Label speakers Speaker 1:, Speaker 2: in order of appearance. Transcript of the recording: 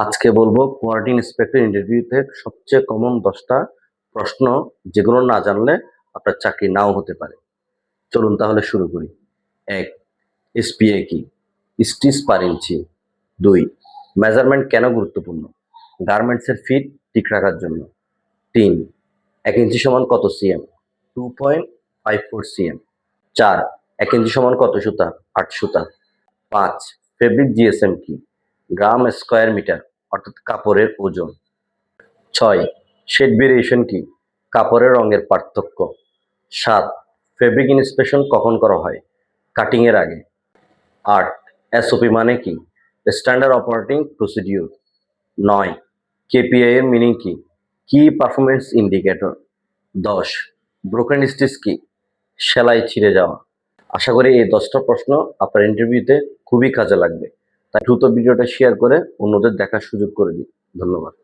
Speaker 1: আজকে বলবো quality inspector ইন্টারভিউতে সবচেয়ে কমন 10টা প্রশ্ন, যেগুলো না জানলে আপনার চাকরি নাও হতে পারে। চলুন তাহলে শুরু করি। 1, এসপিএ কি? স্টিচ পার ইঞ্চি। 2, মেজারমেন্ট কেন গুরুত্বপূর্ণ? গার্মেন্টসের ফিট ঠিক রাখার জন্য। 3, 1 ইঞ্চি সমান কত সিএম? 2.54 সিএম। 4, 1 ইঞ্চি সমান কত সুতা? 8 সুতা। 5, ফেব্রিক জিএসএম কি? গ্রাম স্কয়ার মিটার, অর্থাৎ কাপড়ের ওজন। 6, শেড ভেরিয়েশন কি? কাপড়ের রঙের পার্থক্য। 7, ফেব্রিক ইন্সপেকশন কখন করা হয়? কাটিং এর আগে। 8, এসওপি মানে কি? Standard operating procedure. 9, কেপিআই এর মিনিং কি? কি পারফরমেন্স ইন্ডিকেটর। 10, ব্রোকেন স্টিচ কি? সেলাই ছিঁড়ে যাওয়া। আশা করি এই 10টা প্রশ্ন আপনার ইন্টারভিউতে খুবই কাজে লাগবে। তাই দ্রুত ভিডিওটা শেয়ার করে অন্যদের দেখার সুযোগ করে দিন। ধন্যবাদ।